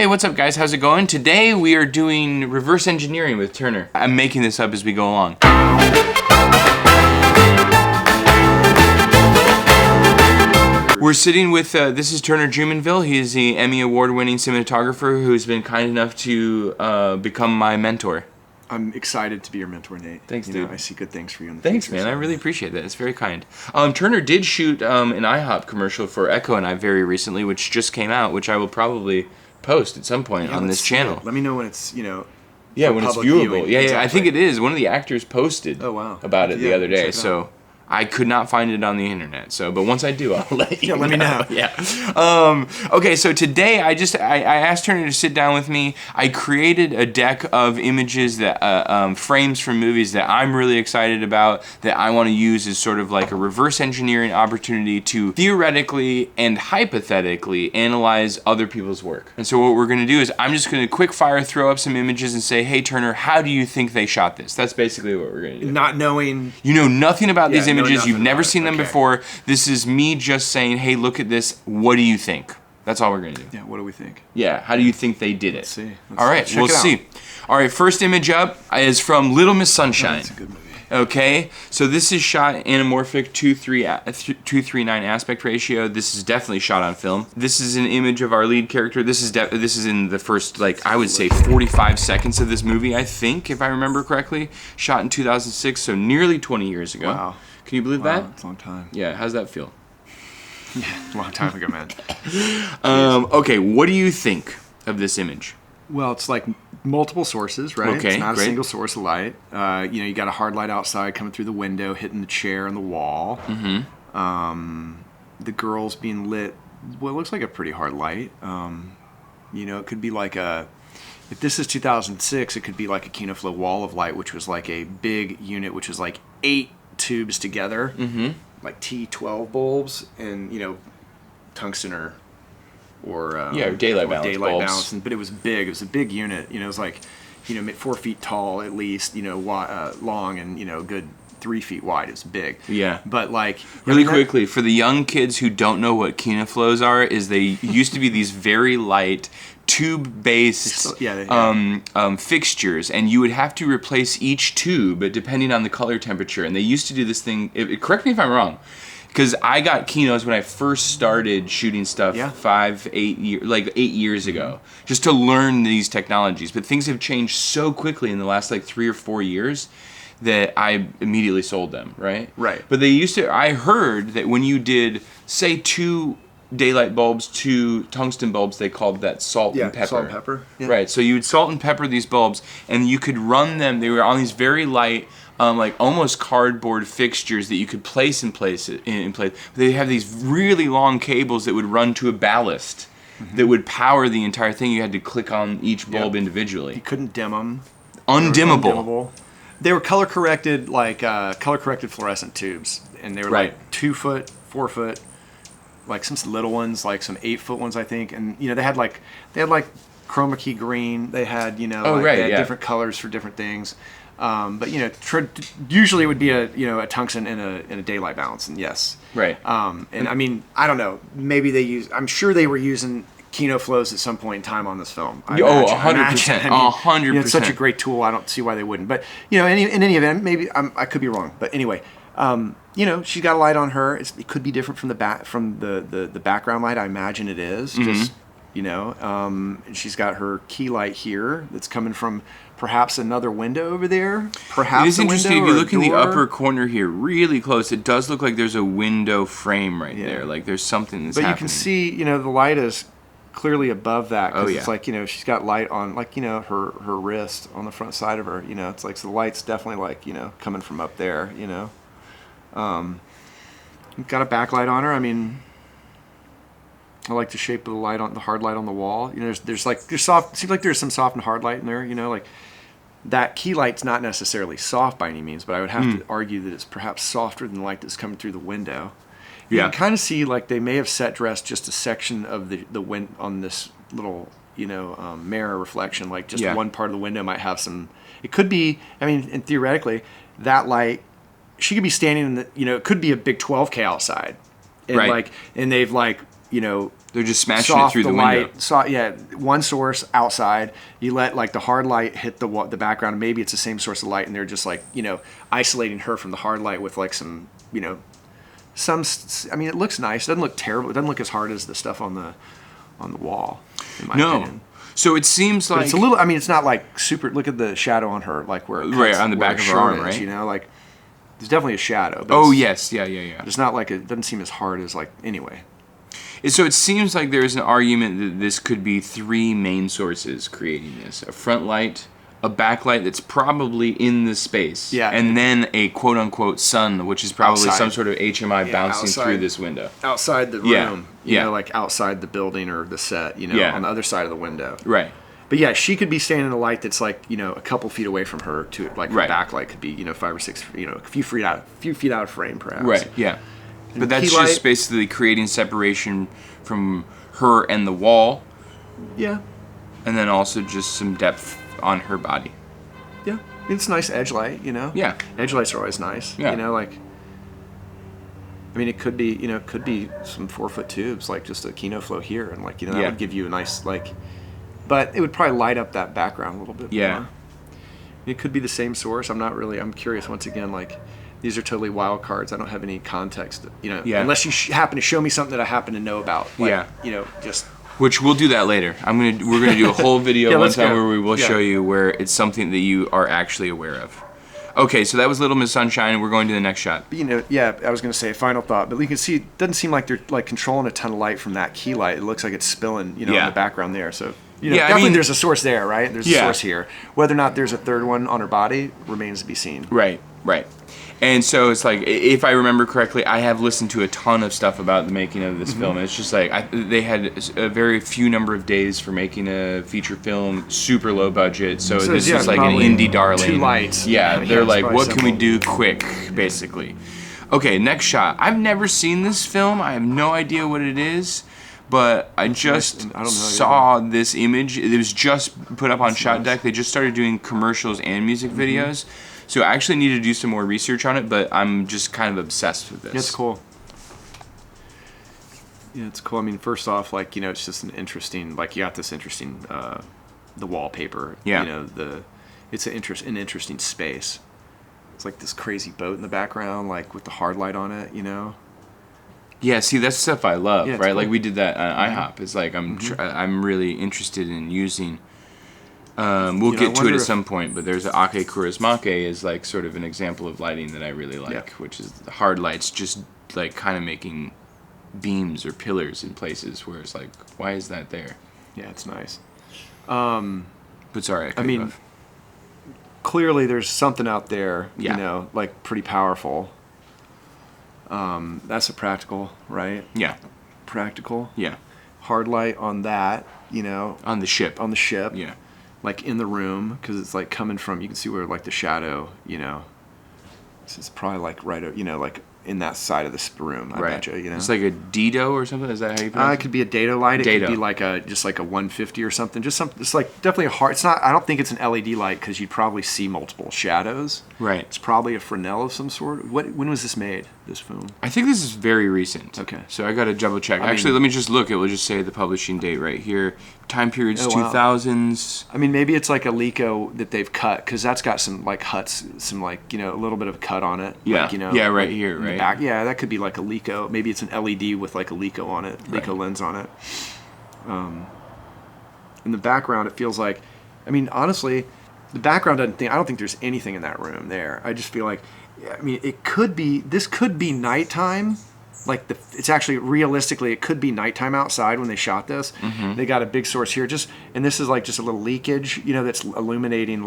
Hey, what's up guys? How's it going? Today we are doing reverse engineering with Turner. I'm making this up as we go along. We're sitting with, this is Turner Jumonville. He is the Emmy award-winning cinematographer who's been kind enough to become my mentor. I'm excited to be your mentor, Nate. Thanks, dude. I see good things for you in the Thanks, future. man. I really appreciate that. It's very kind. Turner did shoot an IHOP commercial for Echo and I very recently, which just came out, which I will probably post at some point on this channel. Let me know when it's, when it's viewable. Yeah, I think it is. One of the actors posted about it the other day, so I could not find it on the internet. But once I do, I'll let you know. Let me know. Yeah. Okay, so today I asked Turner to sit down with me. I created a deck of images that frames from movies that I'm really excited about, that I want to use as sort of like a reverse engineering opportunity to theoretically and hypothetically analyze other people's work. And so what we're going to do is I'm just going to quick fire throw up some images and say, hey Turner, how do you think they shot this? That's basically what we're going to do. Not knowing. You know nothing about these images. You've never seen them Okay. before. This is me just saying, hey, look at this. What do you think? That's all we're going to do. Yeah, what do we think? Yeah, how do you think they did it? Let's see. All right, we'll see. All right, first image up is from Little Miss Sunshine. That's a good movie. Okay, so this is shot anamorphic 2:39 aspect ratio. This is definitely shot on film. This is an image of our lead character. This is in the first, like, I would say 45 seconds of this movie, I think, if I remember correctly. Shot in 2006, so nearly 20 years ago. Wow. Can you believe that? It's a long time. Yeah, how's that feel? Yeah, a long time ago, man. Okay, what do you think of this image? Well, it's like multiple sources, right? Okay, it's not great. a single source of light. You got a hard light outside coming through the window, hitting the chair and the wall. Mm-hmm. The girl's being lit. Well, it looks like a pretty hard light. It could be like if this is 2006, it could be like a Kinoflow wall of light, which was like a big unit, which was like 8 tubes together, like T12 bulbs, and tungsten or daylight balance bulbs. But it was big. It was a big unit. It was like 4 feet tall at least. Long and good 3 feet wide. It's big. Yeah. But like really quickly, for the young kids who don't know what Kinoflows are, is they used to be these very light tube-based fixtures, and you would have to replace each tube depending on the color temperature. And they used to do this thing. Correct me if I'm wrong, because I got Kinos when I first started shooting stuff 8 years ago, just to learn these technologies. But things have changed so quickly in the last 3 or 4 years that I immediately sold them. Right. But they used to. I heard that when you did, say, 2 daylight bulbs, 2 tungsten bulbs, they called that salt and pepper. Salt and pepper. Yeah. Right. So you would salt and pepper these bulbs, and you could run them. They were on these very light, almost cardboard fixtures that you could place in place. They have these really long cables that would run to a ballast that would power the entire thing. You had to click on each bulb individually. You couldn't dim them. Undimmable. They were color corrected, fluorescent tubes, and they were like 2 foot, 4 foot. Like some little ones, like some 8-foot ones, I think, and they had chroma key green. They had they had different colors for different things. But usually it would be a tungsten and a daylight balance, and yes, right. And I mean, I don't know. Maybe I'm sure they were using Kinoflows at some point in time on this film. 100%. 100%. It's such a great tool. I don't see why they wouldn't. But in any event, maybe I could be wrong. But anyway. She's got a light on her. It could be different from the background light. I imagine it is. Just she's got her key light here that's coming from perhaps another window over there. Perhaps it is interesting if you look in the upper corner here, really close. It does look like there's a window frame right there. Like there's something that's happening. But you can see, the light is clearly above that. It's like she's got light on her wrist on the front side of her. It's like so the light's definitely coming from up there. Got a backlight on her. I mean, I like the shape of the light on the hard light on the wall. There's soft. Seems like there's some soft and hard light in there. Like that key light's not necessarily soft by any means, but I would have to argue that it's perhaps softer than the light that's coming through the window. You can kind of see they may have set dressed just a section of the wind on this little mirror reflection. Like just one part of the window might have some. It could be. I mean, and theoretically, that light. She could be standing in the, it could be a big 12K outside, and and they've they're just smashing it through the window. One source outside. You let like the hard light hit the background. And maybe it's the same source of light, and they're just like isolating her from the hard light with like some I mean, it looks nice. It doesn't look terrible. It doesn't look as hard as the stuff on the wall. In my opinion. So it seems like it's a little. I mean, it's not like super. Look at the shadow on her, like where it cuts, right on the back of her arm, right? Like there's definitely a shadow. But yes, yeah. It's not like it doesn't seem as hard as like anyway. So it seems like there's an argument that this could be three main sources creating this: a front light, a backlight that's probably in the space, and then a quote-unquote sun, which is probably outside. Some sort of HMI bouncing through this window. Outside the room, like outside the building or the set, on the other side of the window. Right. But yeah, she could be standing in a light that's like, a couple feet away from her to like her backlight could be, 5 or 6, a few feet out of frame perhaps. Right, yeah. But that's just basically creating separation from her and the wall. Yeah. And then also just some depth on her body. Yeah. It's nice edge light, Yeah. Edge lights are always nice. Yeah. I mean, it could be, some 4-foot tubes, like just a Kino flow here, and that would give you a nice, but it would probably light up that background a little bit more. It could be the same source. I'm curious, once again, these are totally wild cards. I don't have any context, unless you happen to show me something that I happen to know about. Just... Which we'll do that later. We're gonna do a whole video one time where we will show you where it's something that you are actually aware of. Okay, so that was Little Miss Sunshine, and we're going to the next shot. I was gonna say a final thought, but you can see it doesn't seem like they're controlling a ton of light from that key light. It looks like it's spilling, in the background there. So definitely there's a source there, right? There's a source here. Whether or not there's a third one on her body remains to be seen. Right. And so it's like, if I remember correctly, I have listened to a ton of stuff about the making of this film. It's just like they had a very few number of days for making a feature film, super low budget. So this is like an indie darling. 2 lights. They're like, what can we do quick, basically. Okay, next shot. I've never seen this film. I have no idea what it is. But I just saw this image. It was just put up on Shot Deck. They just started doing commercials and music videos. So I actually need to do some more research on it, but I'm just kind of obsessed with this. It's cool. Yeah, it's cool. I mean, first off, it's just an interesting, you got this interesting, the wallpaper. Yeah. It's an interesting space. It's like this crazy boat in the background, with the hard light on it, Yeah, see, that's stuff I love, right? Cool. Like we did that on IHOP. It's like I'm really interested in using. We'll get to it at some point, but there's Ake Kurosmake is sort of an example of lighting that I really like, which is the hard lights just kind of making beams or pillars in places where it's like, why is that there? Yeah, it's nice. But sorry, I mean, clearly there's something out there, pretty powerful. That's a practical, right? Yeah. Practical. Yeah. Hard light on that, On the ship. Yeah. In the room, because it's coming from, you can see where the shadow, this is probably right, in that side of this room, I bet you, It's like a Dido or something, is that how you pronounce it? It could be a dado light, it could be just a 150 or something, it's definitely a hard, I don't think it's an LED light, because you'd probably see multiple shadows. Right. It's probably a Fresnel of some sort. When was this made, this film? I think this is very recent. Okay. So I got to double check. Actually, let me just look. It will just say the publishing date right here. Time periods 2000s. I mean, maybe it's a Leica that they've cut, because that's got some huts, some a little bit of cut on it. Yeah. Right here, right. Back. Yeah, that could be a Leica. Maybe it's an LED with a Leica on it, Leica lens on it. In the background, it feels like, I mean, honestly, the background I don't think there's anything in that room there. I just feel like, this could be nighttime. It's actually, realistically, it could be nighttime outside when they shot this. Mm-hmm. They got a big source here, and this is just a little leakage, that's illuminating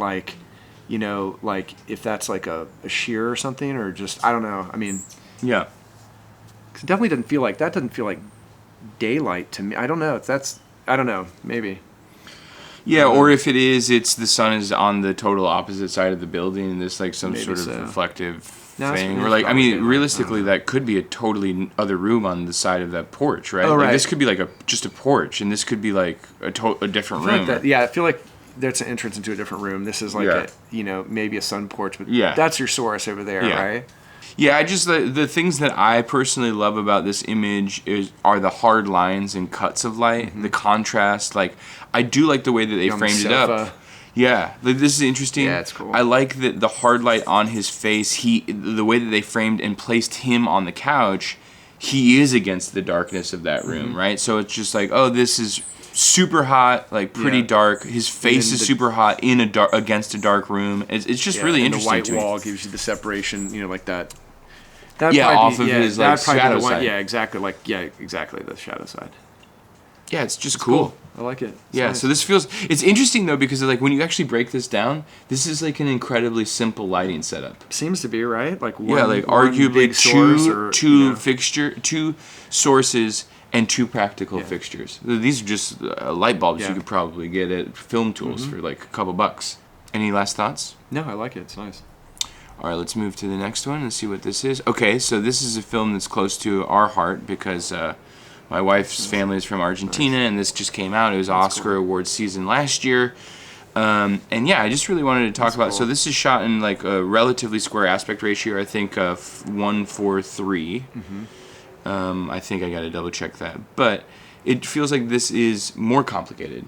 if that's a shear or something, or just, I don't know. I mean, yeah. It definitely doesn't feel like daylight to me. I don't know if that's, I don't know, maybe. Yeah, or if it is, it's the sun is on the total opposite side of the building, and there's some maybe sort of No, reflective thing. Or realistically, that could be a totally other room on the side of that porch, right? Oh, right. This could be just a porch, and this could be a different room. I feel like that's an entrance into a different room. This is maybe a sun porch, but that's your source over there, right? Yeah, I just the things that I personally love about this image are the hard lines and cuts of light, the contrast. Like, I do like the way that they framed it up. Yeah, this is interesting. Yeah, it's cool. I like that the hard light on his face. The way that they framed and placed him on the couch, he is against the darkness of that room, right? So it's just like, oh, this is super hot, like pretty dark. His face is super hot in against a dark room. It's just really interesting. The white wall gives you the separation, like that. Off of his like shadow side. Yeah, exactly. Exactly the shadow side. Yeah, it's just cool. I like it. It's nice. So this feels. It's interesting though because like when you actually break this down, this is like an incredibly simple lighting setup. Seems to be right. Like arguably two sources and two practical fixtures. These are just light bulbs you could probably get at Film Tools for like a couple bucks. Any last thoughts? No, I like it. It's nice. All right, let's move to the next one and see what this is. Okay, so this is a film that's close to our heart because my wife's family is from Argentina, and this just came out. It was Oscar Awards season last year. And yeah, I just really wanted to talk about it. So this is shot in like a relatively square aspect ratio, I think 1:3. I think I got to double check that. But it feels like this is more complicated.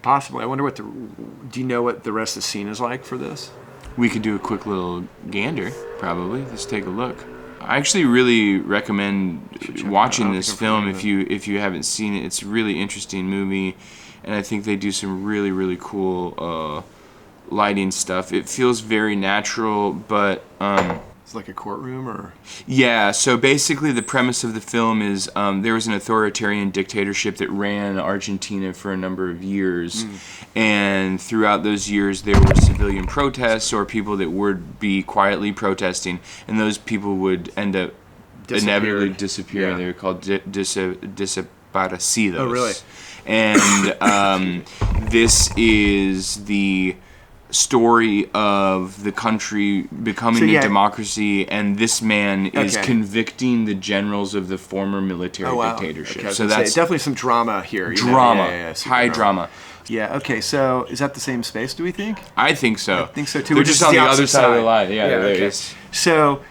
Possibly. I wonder do you know what the rest of the scene is like for this? We could do a quick little gander, probably. Let's take a look. I actually really recommend watching this film if you haven't seen it. It's a really interesting movie, and I think they do some really, really cool lighting stuff. It feels very natural, but it's like a courtroom, or yeah. So basically, the premise of the film is there was an authoritarian dictatorship that ran Argentina for a number of years, and throughout those years, there were civilian protests or people that would be quietly protesting, and those people would end up inevitably disappearing. Yeah. They were called desaparecidos. Oh, really? And this is the story of the country becoming a democracy, and this man is convicting the generals of the former military dictatorship. Okay, so that's definitely some drama here. High drama. Yeah. Okay. So is that the same space? Do we think? I think so. I think so too. They're just on the other side of the line. Yeah. Okay. So,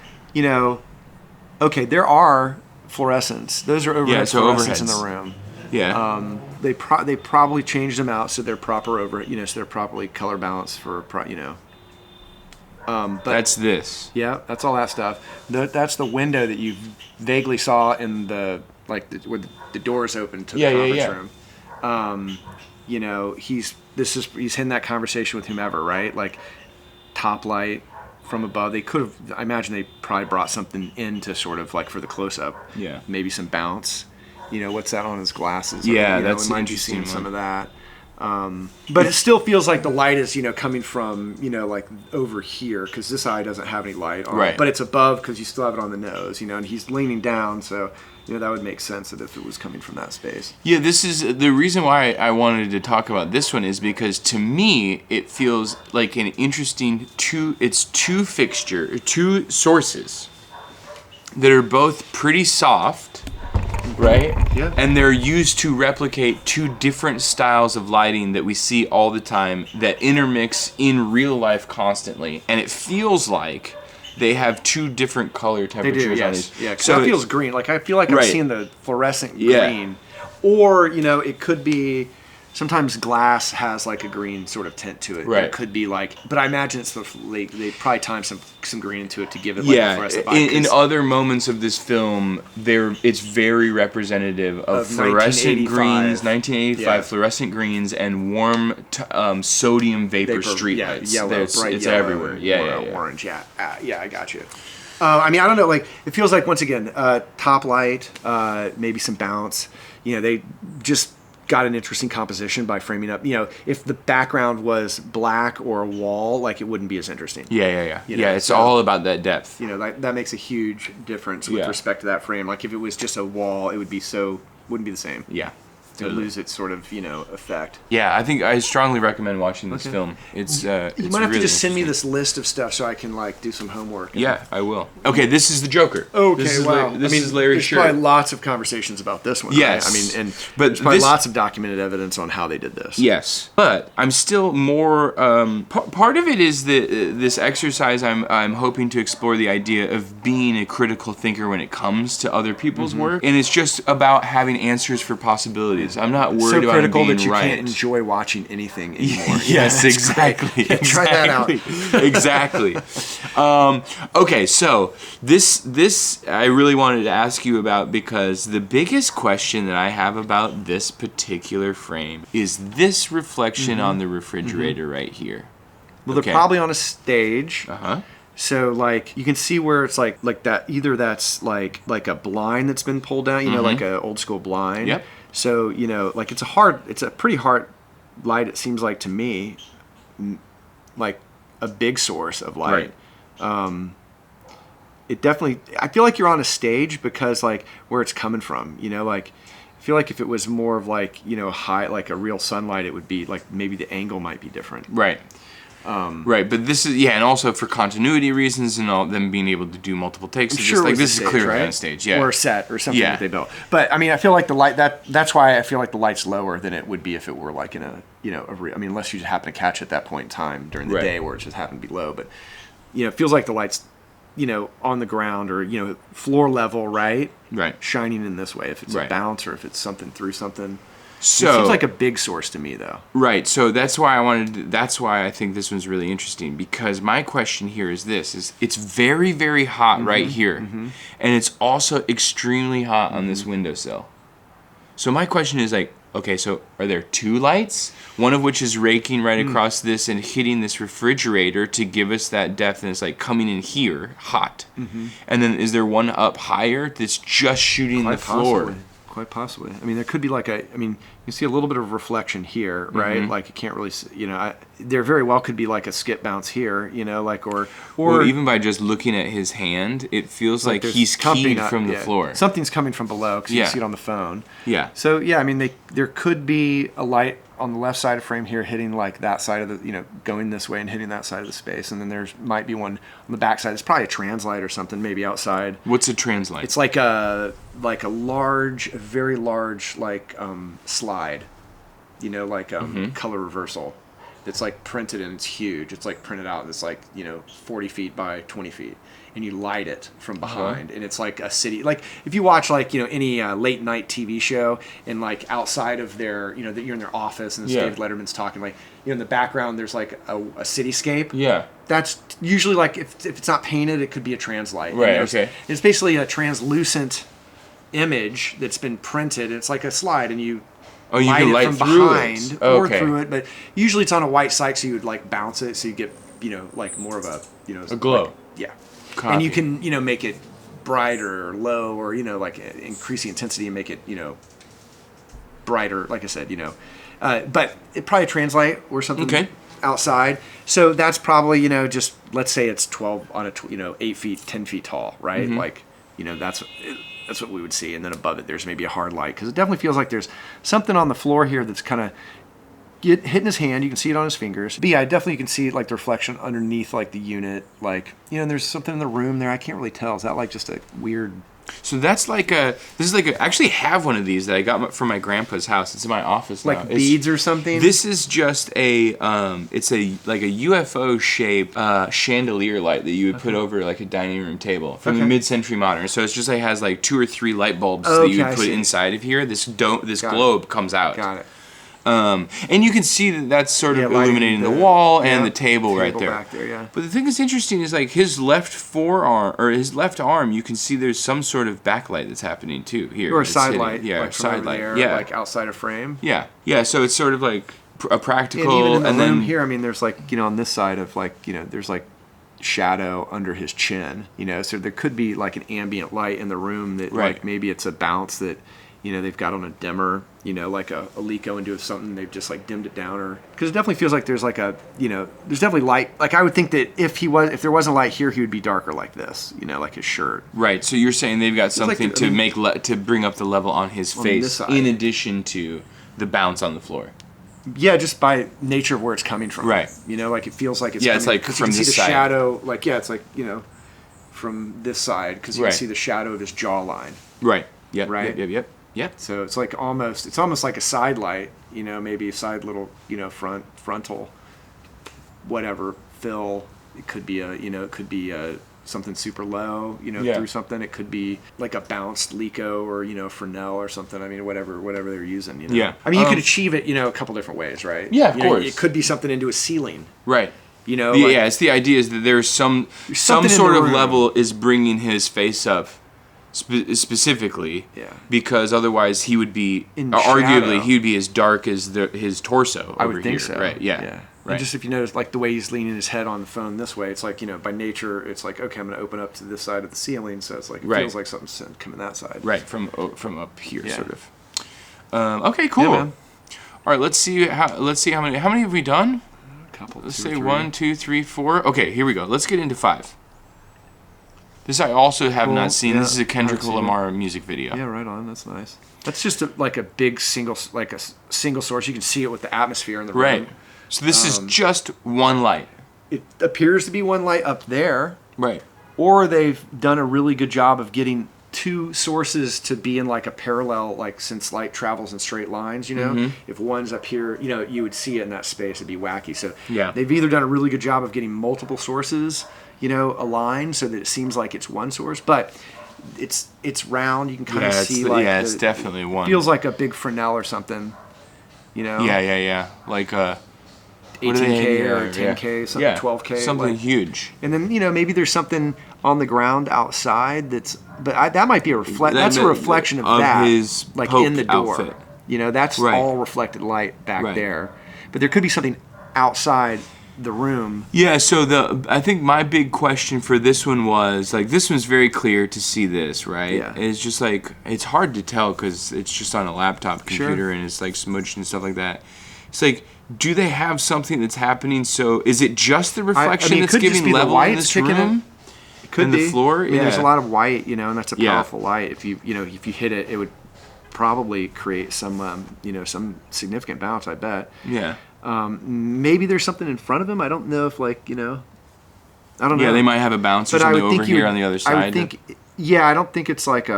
there are fluorescents. Those are overhead fluorescents in the room. Yeah. They probably changed them out so they're proper so they're properly color balanced for but that's this. Yeah, that's all that stuff. That's the window that you vaguely saw in where the doors open to the conference room. He's in that conversation with whomever, right? Like top light from above. They could have. I imagine they probably brought something in to sort of like for the close up. Yeah. Maybe some bounce. What's that on his glasses? Yeah, that's interesting. Seeing some of that. But it still feels like the light is, coming from, like over here, because this eye doesn't have any light on it. But it's above because you still have it on the nose, and he's leaning down, so, that would make sense that if it was coming from that space. Yeah, this is the reason why I wanted to talk about this one is because to me it feels like an interesting two sources that are both pretty soft. Right? Yeah. And they're used to replicate two different styles of lighting that we see all the time that intermix in real life constantly. And it feels like they have two different color temperatures on these. Yeah, because so it feels green. Like I feel like I'm seeing the fluorescent green. Or, it could be sometimes glass has like a green sort of tint to it. Right. It could be like, but I imagine it's they probably time some green into it to give it like a fluorescent vibe. In other moments of this film, it's very representative of fluorescent greens, 1985 fluorescent greens, and warm sodium vapor streetlights. Yellow, bright it's yellow, everywhere. Yeah, orange. Yeah, I got you. I don't know. Like it feels like once again, top light, maybe some bounce. They just got an interesting composition by framing up. If the background was black or a wall, like it wouldn't be as interesting. Yeah. It's all about that depth. That makes a huge difference with respect to that frame. Like if it was just a wall, it wouldn't be the same. Yeah. to lose its sort of, effect. Yeah, I think I strongly recommend watching this film. It's you might have really to just send me this list of stuff so I can do some homework. Yeah, I will. Okay, this is the Joker. Okay, this is wow. This is Larry there's shirt. Probably lots of conversations about this one. Yes, right? I mean, but there's probably lots of documented evidence on how they did this. Yes, but I'm still more. Part of it is this exercise. I'm hoping to explore the idea of being a critical thinker when it comes to other people's work, and it's just about having answers for possibilities. I'm not worried about critical being that you right. can't enjoy watching anything anymore. Yes, exactly. Try that out. Exactly. Okay, so this I really wanted to ask you about, because the biggest question that I have about this particular frame is this reflection on the refrigerator right here. Well, they're probably on a stage. Uh-huh. So you can see where it's like that. Either that's like a blind that's been pulled down, like a old school blind. Yep. So it's a pretty hard light. It seems like to me, like a big source of light. Right. It definitely. I feel like you're on a stage because where it's coming from. I feel like if it was more of high, like a real sunlight, it would be maybe the angle might be different. Right. Right, but this is and also for continuity reasons and all them being able to do multiple takes. This is clearly on a stage, or a set or something that they built. But I mean, I feel like the light that's why I feel like the light's lower than it would be if it were in a unless you just happen to catch it at that point in time during the day where it just happened to be low. But it feels like the light's on the ground or floor level, right? Right. Shining in this way if it's a bounce or if it's something through something. So, it seems like a big source to me, though. Right. So that's why that's why I think this one's really interesting, because my question here is it's very, very hot right here, and it's also extremely hot on this windowsill. So my question is okay, so are there two lights? One of which is raking right across this and hitting this refrigerator to give us that depth, and it's coming in here hot. And then is there one up higher that's just shooting the floor? Quite possibly. I mean, there could be you can see a little bit of reflection here, right? You can't really see, there very well could be a skip bounce here, or even by just looking at his hand, it feels like he's keyed from the floor. Something's coming from below because you can see it on the phone. Yeah. So, I mean, there could be a light on the left side of frame here hitting that side of the, going this way and hitting that side of the space. And then there's might be one on the back side. It's probably a translight or something, maybe outside. What's a translight? It's like a very large, slide, color reversal. It's printed and it's huge. It's printed out and it's 40 feet by 20 feet. And you light it from behind, and it's like a city. If you watch any late night TV show, and outside of their, that you're in their office, and David Letterman's talking, in the background there's a cityscape. Yeah. That's usually if it's not painted, it could be a translight. Right. Okay. It's basically a translucent image that's been printed. It's like a slide, and you. Oh, you can light from through behind it. or through it, but usually it's on a white site, so you would bounce it, so you get more of a a glow. Yeah. Copy. And you can make it brighter or low, or increase the intensity and make it brighter. Like I said, but it probably translate or something outside. So that's probably just let's say it's 12 on a 8 feet, 10 feet tall, right? That's what we would see, and then above it there's maybe a hard light, because it definitely feels like there's something on the floor here that's kind of hitting his hand. You can see it on his fingers. But I definitely can see the reflection underneath the unit. There's something in the room there. I can't really tell. Is that just a weird? So that's I actually have one of these that I got from my grandpa's house. It's in my office now. Beads or something? This is just it's a UFO shaped chandelier light that you would put over a dining room table from the mid-century modern. So it's just has 2 or 3 light bulbs that you would put inside of here. This globe comes out. Got it. And you can see that's sort of illuminating the wall and the table right there. Back there, yeah. But the thing that's interesting is his left forearm or his left arm. You can see there's some sort of backlight that's happening too here. Or a side light, side light, outside of frame. Yeah. So it's sort of a practical. And even in the room here, I mean, there's on this side of there's shadow under his chin. So there could be an ambient light in the room that maybe it's a bounce that. They've got on a dimmer, like a Eleco and do something. They've just dimmed it down, or because it definitely feels like there's there's definitely light. I would think that if there wasn't light here, he would be darker like this, like his shirt. Right. So you're saying they've got something to bring up the level on his face, in addition to the bounce on the floor. Yeah, just by nature of where it's coming from. Right. You know, like it feels like it's yeah, coming, it's like from you can this see the side. shadow, like, yeah, it's like, you know, from this side, because you Right. can see the shadow of his jawline. Right. Yep. Right? Yep. So it's like it's almost like a side light, you know, maybe a side little, you know, frontal, whatever, fill. It could be something super low, you know, through something. It could be like a bounced Lico or, you know, Fresnel or something. I mean, whatever they're using, you know. Yeah. I mean, you could achieve it, you know, a couple different ways, right? Yeah, of You know, course. it could be something into a ceiling. Right. You know, Yeah, it's the idea is that there's some sort of level is bringing his face up specifically. Yeah. Because otherwise he would be arguably he would be as dark as his torso. I would think so. Right. Yeah. Yeah. Right. And just if you notice, like the way he's leaning his head on the phone this way, it's like, you know, by nature, it's like, okay, I'm going to open up to this side of the ceiling, so it's like it feels like something's coming that side. Right. From up here, sort of. Okay. Cool. Yeah, man. All right. Let's see how many have we done? A couple. Let's say 1, 2, 3, 4. Okay, here we go. Let's get into 5. This I also have not seen. Yeah, this is a Kendrick Lamar music video. Yeah, right on. That's nice. That's just like a big single source. You can see it with the atmosphere in the room. Right. So this is just one light. It appears to be one light up there. Right. Or they've done a really good job of getting two sources to be in like a parallel, like since light travels in straight lines, you know, if one's up here, you know, you would see it in that space. It'd be wacky. So they've either done a really good job of getting multiple sources, you know, aligned so that it seems like it's one source, but it's round. You can kind of see it's definitely one. Feels like a big Fresnel or something, you know. Yeah. Like 18K or 10K, something 12K, something like, huge. And then, you know, maybe there's something on the ground outside that might be a that's a reflection of that, his like Pope in the door. outfit. You know, that's all reflected light back there. But there could be something outside the room. Yeah, so I think my big question for this one was, like, this one's very clear to see this, right? Yeah. It's just like, it's hard to tell because it's just on a laptop computer and it's like smudged and stuff like that. It's like, do they have something that's happening? So is it just the reflection that's giving level in this room? It could be. The floor? I mean, there's a lot of white, you know, and that's a powerful light. If you hit it, it would probably create some, you know, some significant bounce, I bet. Yeah. Maybe there's something in front of him. I don't know if, like, you know, I don't know. Yeah, they might have a bounce or something over here on the other side. I would think, I don't think it's like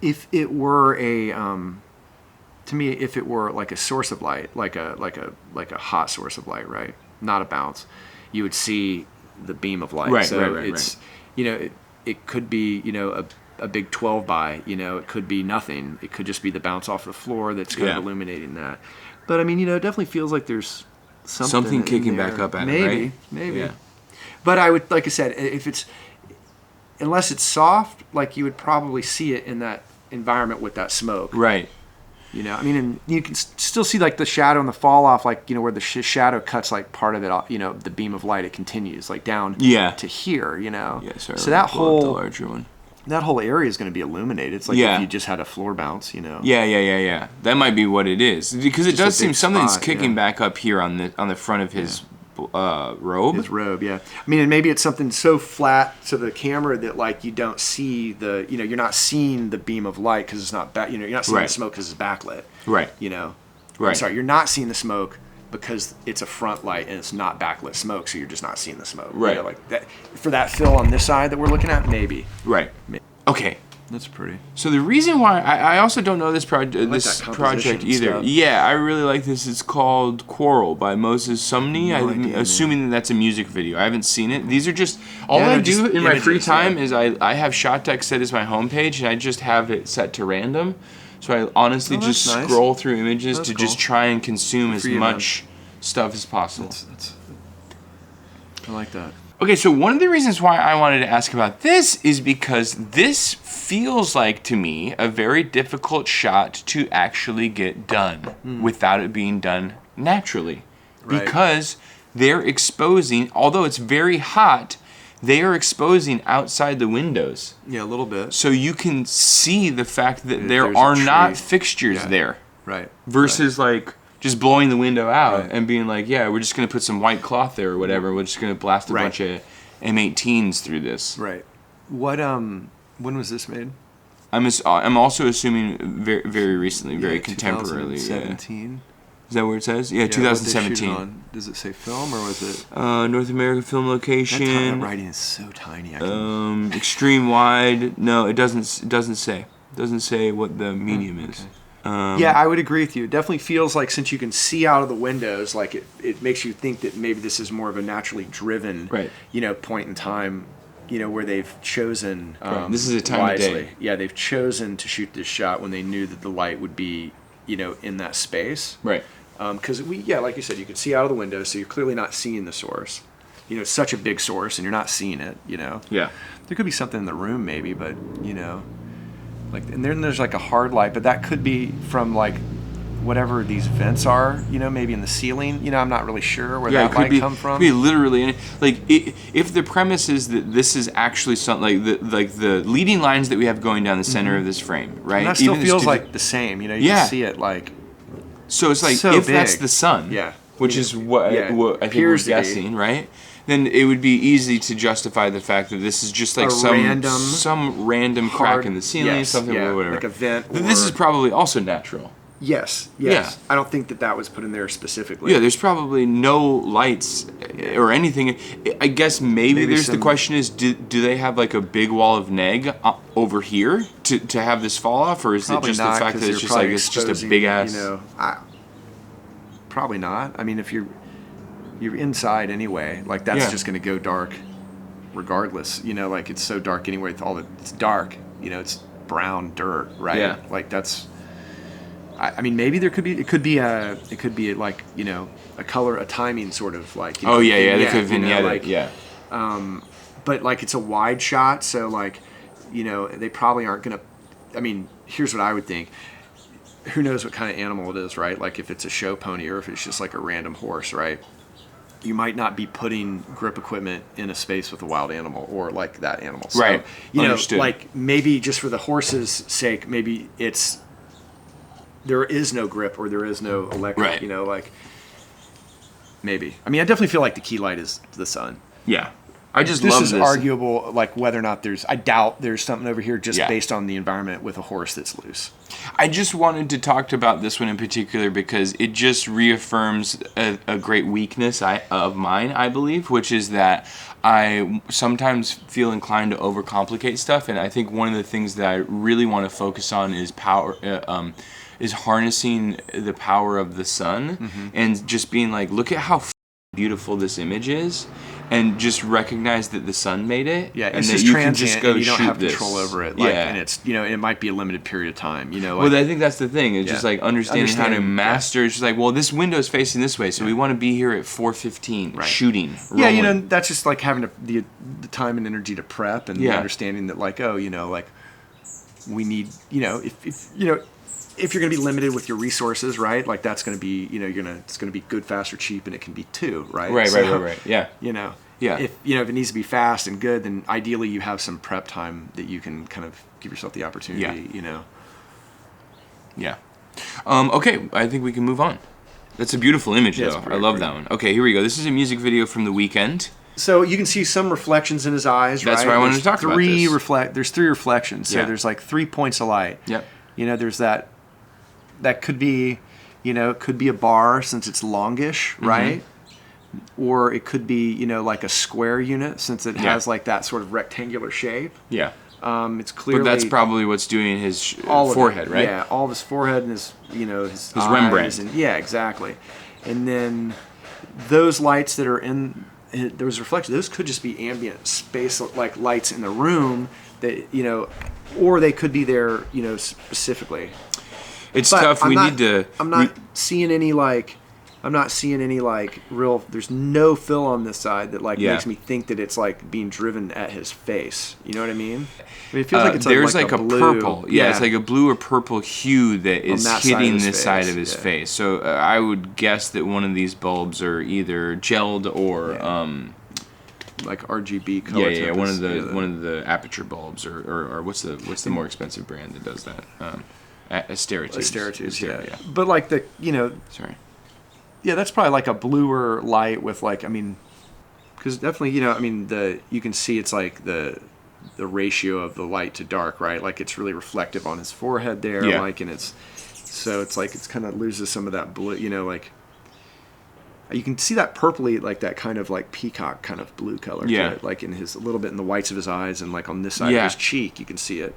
if it were a, to me, if it were like a source of light, like a hot source of light, right? Not a bounce, you would see the beam of light. Right, it's, you know, it could be, you know, a big 12 by, you know, it could be nothing. It could just be the bounce off the floor that's kind of illuminating that. But I mean, you know, it definitely feels like there's something kicking back up at it, right? Maybe. Yeah. But I would, like I said, unless it's soft, like you would probably see it in that environment with that smoke. Right. You know, I mean, and you can still see like the shadow and the fall off, like, you know, where the shadow cuts like part of it off, you know, the beam of light, it continues like down to here, you know. Yeah, sorry, so that whole the larger one. That whole area is going to be illuminated. It's like if you just had a floor bounce, you know. Yeah. That might be what it is, because it does seem something's kicking back up here on the front of his robe. His robe, yeah. I mean, and maybe it's something so flat to the camera that like you don't see you're not seeing the beam of light because it's not you're not seeing the smoke because it's backlit. Right. You know. Right. I'm sorry, you're not seeing the smoke because it's a front light and it's not backlit smoke, so you're just not seeing the smoke. Right. You know, like that for that fill on this side that we're looking at, maybe. Right. Okay. That's pretty. So the reason why I also don't know this project either. Stuff. Yeah, I really like this. It's called Quarrel by Moses Sumney. I'm assuming that's a music video. I haven't seen it. These are just all I do in my free time is I have Shot Deck set as my homepage and I just have it set to random. So I honestly just scroll through images to just try and consume as much stuff as possible. I like that. Okay, so one of the reasons why I wanted to ask about this is because this feels like, to me, a very difficult shot to actually get done without it being done naturally. Right. Because they're exposing, although it's very hot, they are exposing outside the windows. Yeah, a little bit. So you can see the fact that there are not fixtures there. Right. Versus like just blowing the window out and being like, yeah, we're just going to put some white cloth there or whatever. We're just going to blast a bunch of M18s through this. Right. What when was this made? I'm also assuming very very recently, very contemporarily. 2017. Is that where it says? Yeah, 2017. Does it say film or was it? North American film location. That writing is so tiny. Extreme wide. No, it doesn't. It doesn't say. It doesn't say what the medium is. Yeah, I would agree with you. It definitely feels like, since you can see out of the windows, like it makes you think that maybe this is more of a naturally driven, point in time, where they've chosen. This is a time wisely. of day. Yeah, they've chosen to shoot this shot when they knew that the light would be, in that space. Right. Because like you said, you could see out of the window, so you're clearly not seeing the source. It's such a big source, and you're not seeing it. Yeah. There could be something in the room, maybe, but and then there's like a hard light, but that could be from like whatever these vents are. Maybe in the ceiling. I'm not really sure where that might come from. Could be literally like if the premise is that this is actually something like the leading lines that we have going down the center of this frame, right? And that still feels like the same. You can see it like. So it's like so if big. That's the sun, which is what I think we're guessing, right? Then it would be easy to justify the fact that this is just like some random crack in the ceiling, something or whatever. Like a vent. This is probably also natural. Yes. Yeah. I don't think that was put in there specifically. Yeah, there's probably no lights or anything. I guess maybe there's the question is, do they have like a big wall of neg over here to have this fall off, or is it just the fact that it's just like it's just a big ass? Probably not. I mean, if you're inside anyway, like that's just going to go dark, regardless. Like it's so dark anyway. It's dark. It's brown dirt, right? Yeah. Like that's. I mean, maybe it could be like a color, a timing sort of like. They could have vignette. But like it's a wide shot, so like, they probably aren't gonna. I mean, here's what I would think. Who knows what kind of animal it is, right? Like if it's a show pony or if it's just like a random horse, right? You might not be putting grip equipment in a space with a wild animal or like that animal, so, right? Understood. Like maybe just for the horse's sake, maybe it's. There is no grip or there is no electric, right. Like maybe. I mean, I definitely feel like the key light is the sun. Yeah. I just love this. This is arguable, like whether or not I doubt there's something over here just based on the environment with a horse that's loose. I just wanted to talk about this one in particular because it just reaffirms a great weakness of mine, I believe, which is that I sometimes feel inclined to overcomplicate stuff. And I think one of the things that I really want to focus on is power. Is harnessing the power of the sun and just being like, look at how beautiful this image is, and just recognize that the sun made it. Yeah, and it's that just you transient, can just go and you don't shoot have this. Control over it. Like, and it's it might be a limited period of time. Well, I think that's the thing. It's just like understanding how to master. It's just like, well, this window is facing this way, so we want to be here at 4:15 shooting. Rolling. Yeah, that's just like having the time and energy to prep and the understanding that like like we need if you're going to be limited with your resources, right? Like that's going to be, it's going to be good, fast, or cheap, and it can be too, right? Right. Yeah. If if it needs to be fast and good, then ideally you have some prep time that you can kind of give yourself the opportunity. Yeah. Okay, I think we can move on. That's a beautiful image, though. I love that one. Okay, here we go. This is a music video from The Weeknd. So you can see some reflections in his eyes, right? That's why I wanted to talk about this. There's three reflections. So there's like 3 points of light. Yep. There's that could be, it could be a bar since it's longish, right? Or it could be, like a square unit since it has like that sort of rectangular shape. Yeah. It's clearly. But that's probably what's doing his forehead, right? Yeah, all of his forehead and his, his eyes Rembrandt. And, exactly. And then those lights that are in those reflections, those could just be ambient space, like lights in the room that, or they could be there, specifically. It's tough. I'm not seeing any real. There's no fill on this side that makes me think that it's like being driven at his face. You know what I mean? It feels like it's there's like a blue. purple. Yeah, it's like a blue or purple hue that is hitting this side of his face. So I would guess that one of these bulbs are either gelled or like RGB color. Yeah. One of the aperture bulbs or what's the more expensive brand that does that? Asteritubes, yeah. But like Sorry. Yeah, that's probably like a bluer light with because definitely you can see it's like the the ratio of the light to dark, right? Like it's really reflective on his forehead there, like, and it's like it's kind of loses some of that blue, you know, like you can see that purpley, like that kind of like peacock kind of blue color to it, like in his a little bit in the whites of his eyes and like on this side of his cheek, you can see it.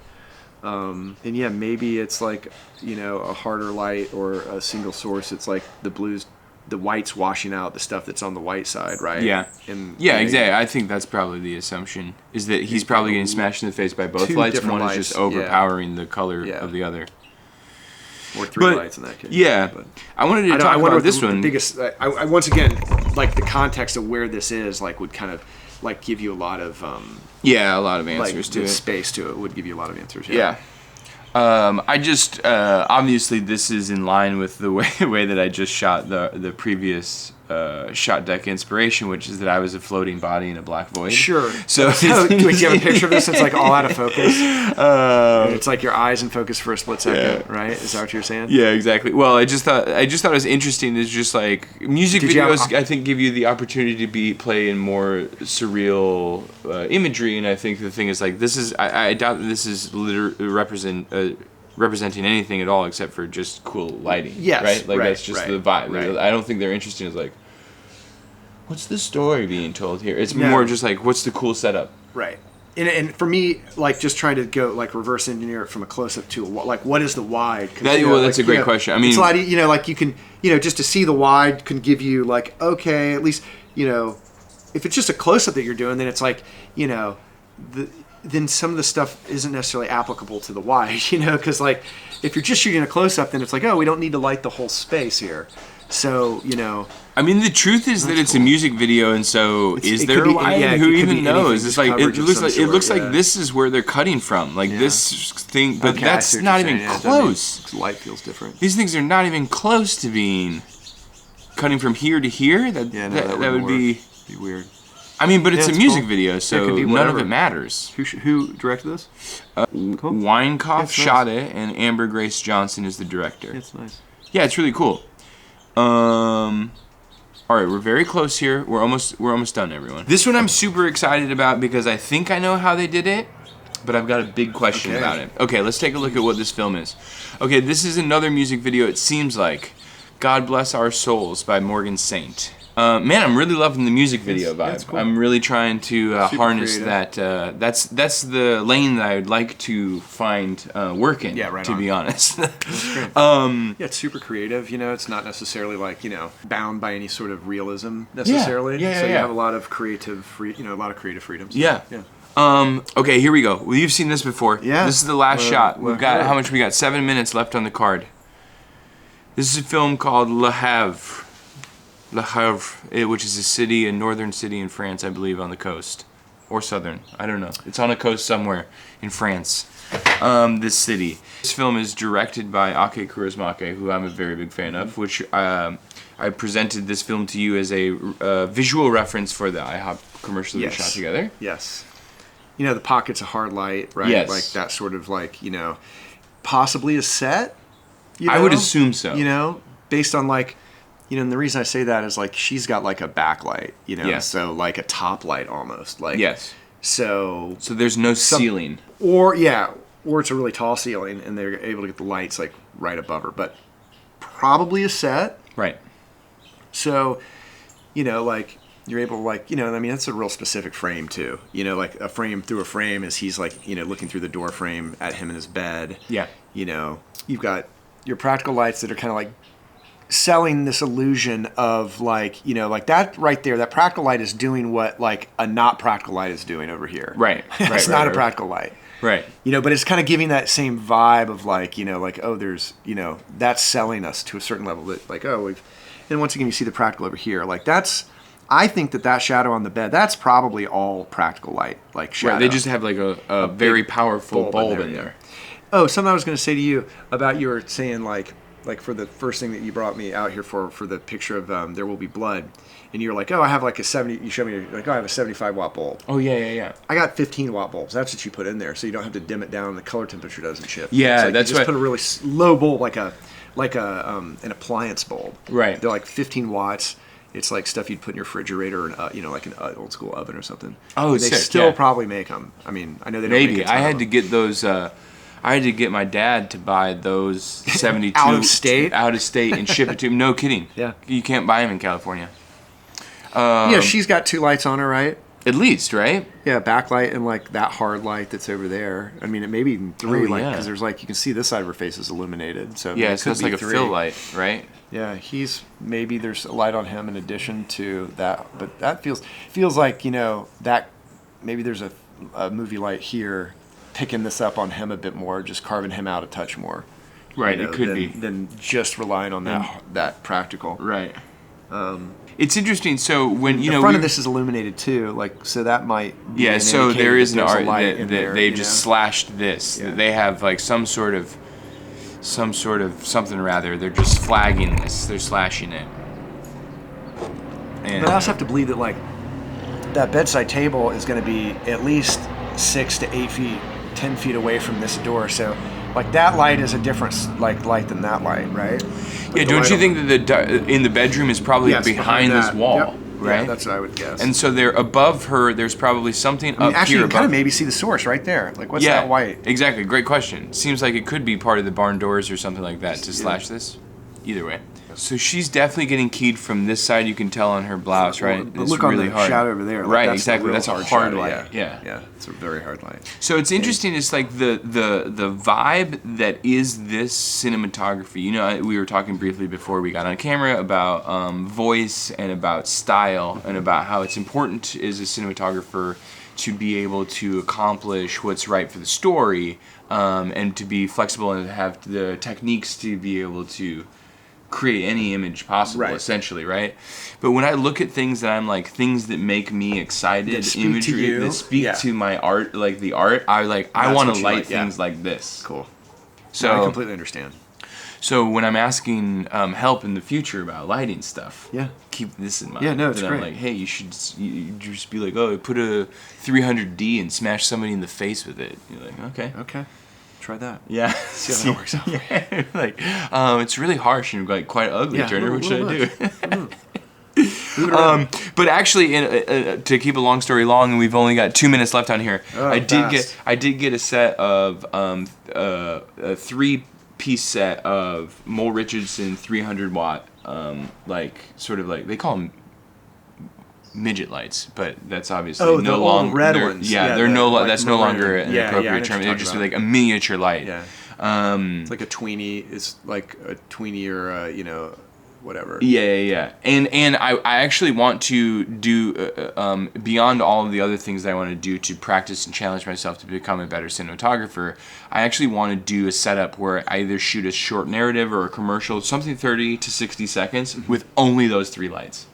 And maybe it's like, you know, a harder light or a single source. It's like the white's washing out the stuff that's on the white side, right? Yeah. Exactly. I think that's probably the assumption, is that he's probably getting smashed in the face by both lights. One is just overpowering the color of the other. Or three lights in that case. Yeah. But I wanted to talk about this one. The biggest, I once again, like the context of where this is, like would kind of like give you a lot of a lot of answers like, to it. Space to it would give you a lot of answers. Yeah. I just obviously this is in line with the way that I just shot the previous shot deck inspiration, which is that I was a floating body in a black void. Sure. So do you have a picture of this? It's like all out of focus. It's like your eyes in focus for a split second, right? Is that what you're saying? Yeah, exactly. Well, I just thought it was interesting. It's just like music videos. I think give you the opportunity to play in more surreal imagery, and I think the thing is like this is. I doubt that this is representing anything at all except for just cool lighting. Yes, right. Like that's just the vibe. Right. I don't think they're interesting as like, what's the story being told here? It's more just like, what's the cool setup? Right. And for me, like just trying to go like reverse engineer it from a close up to like what is the wide? That's a great question. I mean, it's a lot. You know, like you can, you know, just to see the wide can give you like, okay, at least, you know, if it's just a close up that you're doing, then it's like, you know, then some of the stuff isn't necessarily applicable to the wide, you know, because like if you're just shooting a close up, then it's like, oh, we don't need to light the whole space here. So, you know, I mean, the truth is that it's a music video, and so is there a line? Who even knows? It's like it looks like this is where they're cutting from, like this thing, but that's not even close. Light feels different. These things are not even close to being cutting from here to here. That would be weird. I mean, but it's a music video, so none of it matters. Who directed this? Weinkauf shot it, and Amber Grace Johnson is the director. It's nice. Yeah, it's really cool. All right, we're very close here. We're almost done, everyone. This one I'm super excited about because I think I know how they did it, but I've got a big question about it. Okay, let's take a look at what this film is. Okay, this is another music video, it seems like. God Bless Our Souls by Morgan Saint. Man, I'm really loving the music video vibe. Cool. I'm really trying to harness that. That's the lane that I would like to find work in. Yeah, right. To be honest. That's great. Yeah, it's super creative. You know, it's not necessarily like, you know, bound by any sort of realism necessarily. So you have a lot of creative freedoms. Yeah. Okay, here we go. Well, you've seen this before. Yeah. This is the last shot. We've got how much we got? 7 minutes left on the card. This is a film called Le Havre. Le Havre, which is a northern city in France, I believe, on the coast. Or southern, I don't know. It's on a coast somewhere in France, this city. This film is directed by Ake Kaurismäki, who I'm a very big fan of, which I presented this film to you as a visual reference for the IHOP commercial we shot together. Yes. You know, the pocket's a hard light, right? Yes. Like that sort of like, you know, possibly a set? You know? I would assume so. You know, based on like, you know, and the reason I say that is like she's got like a backlight, you know, so like a top light almost, like so there's no ceiling, or it's a really tall ceiling, and they're able to get the lights like right above her, but probably a set, right? So, you know, like you're able to like, you know, I mean that's a real specific frame too, you know, like a frame through a frame as he's like, you know, looking through the door frame at him in his bed, you know, you've got your practical lights that are kind of like selling this illusion of like, you know, like that right there, that practical light is doing what like a not practical light is doing over here. Right. It's not a practical light. Right. You know, but it's kind of giving that same vibe of like, you know, like, oh, there's, you know, that's selling us to a certain level that like, oh, and once again, you see the practical over here. Like I think that shadow on the bed, that's probably all practical light, like shadow. Right, they just have like a very powerful bulb in there. Oh, something I was going to say to you about you were saying like for the first thing that you brought me out here for the picture of There Will Be Blood, and you're like, oh, I have like a 70. You showed me like, oh, I have a 75 watt bulb. Oh yeah. I got 15 watt bulbs. That's what you put in there, so you don't have to dim it down. And the color temperature doesn't shift. Yeah, like that's you just put a really low bulb, like an appliance bulb. Right. They're like 15 watts, It's like stuff you'd put in your refrigerator, or you know, like an old school oven or something. Oh, they sick, still probably make them. I mean, I know they don't maybe make a ton I of had them. to get those. I had to get my dad to buy those 72 out of state, and ship it to him. No kidding. Yeah, you can't buy them in California. Yeah, she's got 2 lights on her, right? At least, right? Yeah, backlight and like that hard light that's over there. I mean, it may be even 3, because there's like you can see this side of her face is illuminated. So yeah, so it's like 3. A fill light, right? Yeah, maybe there's a light on him in addition to that, but that feels like, you know, that maybe there's a movie light here picking this up on him a bit more, just carving him out a touch more. Right, you know, it could be. Than just relying on that practical. Right. It's interesting. So when the front of this is illuminated too, like so that might be yeah. So there is an art that they've just know? slashed this. Yeah. They have like some sort of something or other. They're just flagging this. They're slashing it. And but I also have to believe that like that bedside table is going to be at least 6 to 8 feet, 10 feet away from this door. So like that light is a different light than that light, right? Yeah, don't you think that in the bedroom is probably behind this wall, yep. right? Yeah, that's what I would guess. And so they're above her. There's probably something up actually, here. You can kind of maybe see the source right there. Like, what's that white? Exactly. Great question. Seems like it could be part of the barn doors or something like that to slash this. Either way. So she's definitely getting keyed from this side. You can tell on her blouse, right? Well, look really on the shadow over there. Like, right, exactly. That's a hard light. Yeah, it's a very hard light. So it's interesting. It's like the vibe that is this cinematography. You know, we were talking briefly before we got on camera about voice and about style and about how it's important as a cinematographer to be able to accomplish what's right for the story and to be flexible and to have the techniques to be able to create any image possible, essentially, right? But when I look at things that I'm like, things that make me excited, imagery that speak to my art, like the art, I want to light things like this. Cool. So I completely understand. So when I'm asking help in the future about lighting stuff, keep this in mind. Yeah, no, it's great. I'm like, hey, you should just be like, oh, put a 300D and smash somebody in the face with it. You're like, okay. Try that. Yeah. See how that works out. Yeah. Like, it's really harsh and like quite ugly, Turner. What should I do? But actually, to keep a long story long, and we've only got 2 minutes left on here. I did get a set of a 3-piece set of Mole Richardson 300 watt, like sort of like they call them midget lights, but that's obviously no longer red ones. Yeah, they're that's no longer an appropriate term. They're just like a miniature light. Yeah. It's like a tweenie. It's like a tweenie or you know, whatever. Yeah. And I actually want to do beyond all of the other things that I want to do to practice and challenge myself to become a better cinematographer. I actually want to do a setup where I either shoot a short narrative or a commercial, something 30 to 60 seconds with only those 3 lights.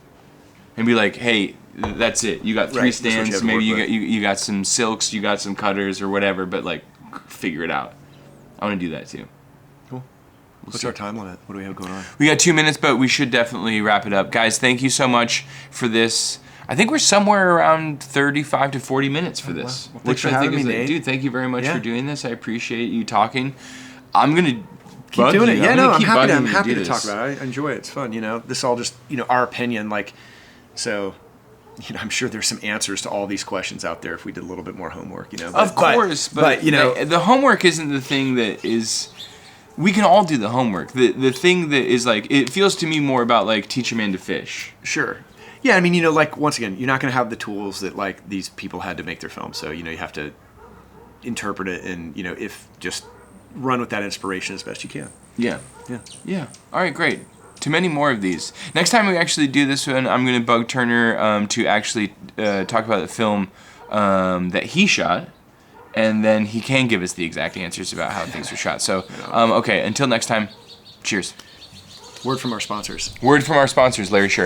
And be like, hey, that's it. You got 3 stands. Maybe you got some silks, you got some cutters or whatever. But like, figure it out. I want to do that too. Cool. What's our time limit? What do we have going on? We got 2 minutes, but we should definitely wrap it up, guys. Thank you so much for this. I think we're somewhere around 35 to 40 minutes for this. Well, thanks for having me, Nate. Dude, thank you very much for doing this. I appreciate you talking. I'm gonna keep doing it. Yeah, no, I'm happy to talk about it. I enjoy it. It's fun. You know, this all just our opinion, like. So, I'm sure there's some answers to all these questions out there if we did a little bit more homework, But, of course, but the homework isn't the thing that is. We can all do the homework. The thing that is like, it feels to me more about like teach a man to fish. Sure. Yeah, I mean, like once again, you're not going to have the tools that like these people had to make their film. So, you have to interpret it and, if just run with that inspiration as best you can. Yeah. All right, great. Too many more of these. Next time we actually do this one, I'm going to bug Turner to actually talk about the film that he shot, and then he can give us the exact answers about how things were shot. So, okay, until next time, cheers. Word from our sponsors. Larry Sher.